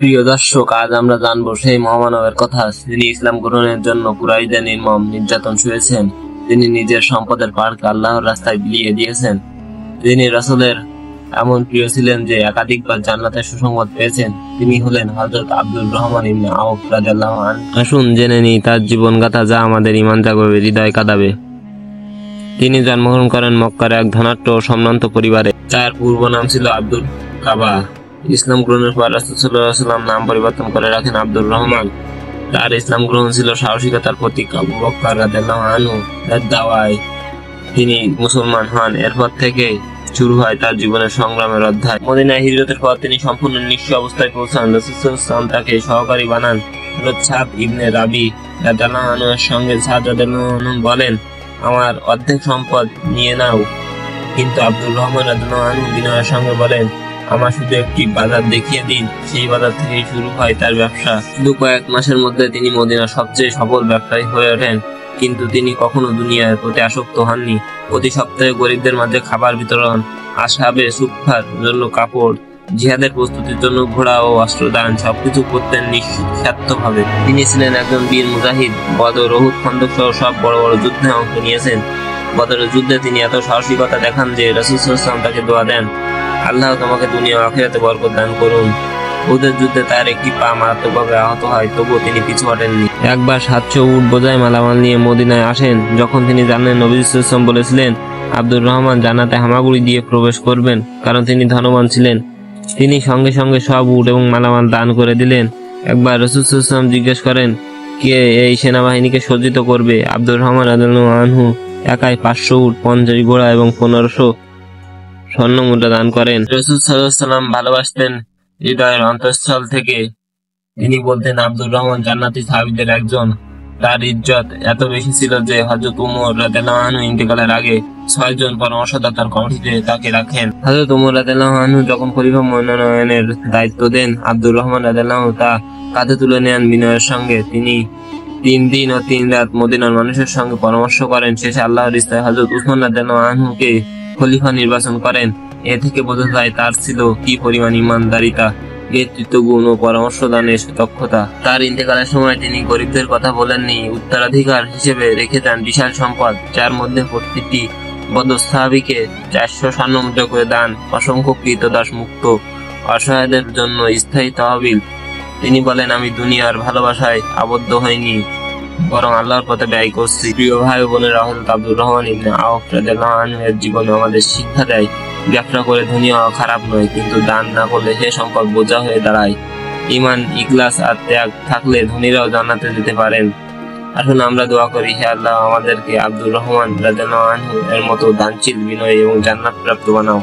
প্রিয় দর্শক, আজ আমরা জানবো সেই মহামানবের কথা যিনি ইসলাম গ্রহণের জন্য কুরাইশদের নির্মম নির্যাতন সয়েছেন। তিনি নিজের সম্পদের পার্ক আল্লাহর রাস্তায় বিলিয়ে দিয়েছেন। তিনি রাসূলের এমন প্রিয় ছিলেন যে একাধিকবার জান্নাতের সুসংবাদ পেয়েছেন। তিনি হলেন হযরত আব্দুর রহমান ইবনে আওফ রাদিয়াল্লাহু আনহু। আসুন জেনে নিই তার জীবনগাথা, যা আমাদের ঈমান জাগাবে, হৃদয় কাঁদাবে। তিনি জন্মগ্রহণ করেন মক্কার এক ধনাঢ্য ও সম্ভ্রান্ত পরিবারে। তার পূর্ব নাম ছিল আব্দুল কাবা। ইসলাম গ্রহণের পর রাসূল সাল্লাল্লাহু আলাইহি ওয়াসাল্লাম নাম পরিবর্তন করে রাখেন আব্দুর রহমান। তার ইসলাম গ্রহণ ছিল সাহসিকতার প্রতীক। আবু বকর রাদিয়াল্লাহু আনহু এর দাওয়ায় তিনি মুসলমান হন। এরপর থেকে শুরু হয় তার জীবনের সংগ্রামের অধ্যায়। মদিনায় হিজরতের পর তিনি সম্পূর্ণ নিঃস্ব অবস্থায় পৌঁছান। রাসূল সাল্লাল্লাহু আলাইহি ওয়াসাল্লাম তাকে সহকারী বানান। হযরত সাদ ইবনে রাবি রাদিয়াল্লাহু আনহু এর সঙ্গে সাদ রাদিয়াল্লাহু আনহু বলেন, আমার অর্ধেক সম্পদ নিয়ে নাও। কিন্তু আব্দুর রহমান রাদিয়াল্লাহু আনহু বিনয়ের সঙ্গে বলেন, আমার শুধু একটি বাজার দেখিয়ে দিন। সেই বাজার থেকেই শুরু হয় তার ব্যবসা। শুধু কয়েক মাসের মধ্যে তিনি মদিনার সবচেয়ে সফল ব্যবসায়ী হয়ে ওঠেন। কিন্তু তিনি কখনো দুনিয়ার প্রতি আসক্ত হননি। প্রতি সপ্তাহে গরিবদের মাঝে খাবার বিতরণ, আসহাবে সুফফার জন্য কাপড়, জিহাদের প্রস্তুতির জন্য ঘোড়া ও অস্ত্র দান, সবকিছু করতেন নিঃস্বার্থভাবে। তিনি ছিলেন একজন বীর মুজাহিদ। বদর, উহুদ, খন্দক সহ সব বড় বড় যুদ্ধে অংশ নিয়েছেন। বদরের যুদ্ধে তিনি এত সাহসিকতা দেখান যে রাসূল সাল্লাল্লাহু আলাইহি ওয়াসাল্লাম তাকে দোয়া দেন, আল্লাহ তোমাকে দুনিয়া ও আখিরাতে বরকত দান করুন। উহুদের যুদ্ধে তার একটি পা মারাত্মকভাবে আহত হয়, তবুও তিনি পিছু হটেননি। একবার 700 উট বোঝাই মালামাল নিয়ে মদিনায় আসেন। যখন তিনি জানেন নবী সাল্লাল্লাহু আলাইহি ওয়াসাল্লাম বলেছিলেন আব্দুর রহমান জান্নাতে হামাগুড়ি দিয়ে প্রবেশ করবেন, কারণ তিনি ধনবান ছিলেন, তিনি সঙ্গে সঙ্গে সব উট এবং মালামাল দান করে দিলেন। একবার রাসূল সাল্লাল্লাহু আলাইহি ওয়াসাল্লাম জিজ্ঞেস করেন, কে এই সেনাবাহিনীকে সজ্জিত করবে? আব্দুর রহমান রাদিয়াল্লাহু আনহু একাই 500 উট, 50 ঘোড়া এবং 1500 স্বর্ণ মুদ্রা দান করেন। রাসূল সাল্লাল্লাহু আলাইহি ওয়াসাল্লাম ভালোবাসতেন হৃদয়ের অন্তঃস্থল থেকে। তিনি বলতেন, আব্দুর রহমান জান্নাতি সাহাবীদের একজন। তার ইজ্জত এত বেশি ছিল যে হযরত উমর রাদিয়াল্লাহু আনহু ইন্তেকালের আগে 6 জন পরামর্শদাতার কমিটিতে তাকে রাখেন। হযরত উমর রাদিয়াল্লাহু আনহু যখন খলিফা মনোনয়নের দায়িত্ব দেন, আব্দুর রহমান রাদিয়াল্লাহু আনহু তা কাঁধে তুলে নেন বিনয়ের সঙ্গে। তিনি 3 দিন ও 3 রাত মদিনার মানুষের সঙ্গে পরামর্শ করেন। শেষে আল্লাহর ইচ্ছায় হযরত উসমান রাদিয়াল্লাহু আনহুকে খলিফা নির্বাচন করেন। এ থেকে বোঝা যায় তার ছিল কি পরিমাণ ইমানদারিতা, নেতৃত্ব গুণ ও পরামর্শ দানের দক্ষতা। তার ইন্তেকালের সময় তিনি গরিবদের কথা বলেননি, উত্তরাধিকার হিসেবে রেখে যান বিশাল সম্পদ, যার মধ্যে প্রত্যেকটি বদর সাহাবীকে 400 স্বর্ণ মুদ্রা করে দান, অসংখ্য কৃতদাস মুক্ত, অসহায়দের জন্য স্থায়ী তহবিল। তিনি বলেন, আমি দুনিয়ার ভালোবাসায় আবদ্ধ হইনি, বরং আল্লাহর পথে ব্যয় করছি। প্রিয় ভাই ও বোনেরা, হযরত আব্দুর রহমান ইবনে আওফ রাদিয়াল্লাহু আনহু এর জীবনে আমাদের শিক্ষা দেয়, ব্যবসা করে ধনী হওয়া খারাপ নয়, কিন্তু দান না করলে সে সম্পদ বোঝা হয়ে দাঁড়ায়। ঈমান, ইখলাস আর ত্যাগ থাকলে ধনীরাও জান্নাতে যেতে পারেন। আসুন আমরা দোয়া করি, হে আল্লাহ আমাদেরকে আব্দুর রহমান রাদিয়াল্লাহু আনহু এর মতো দানশীল, বিনয়ী এবং জান্নাত প্রাপ্ত বানাও।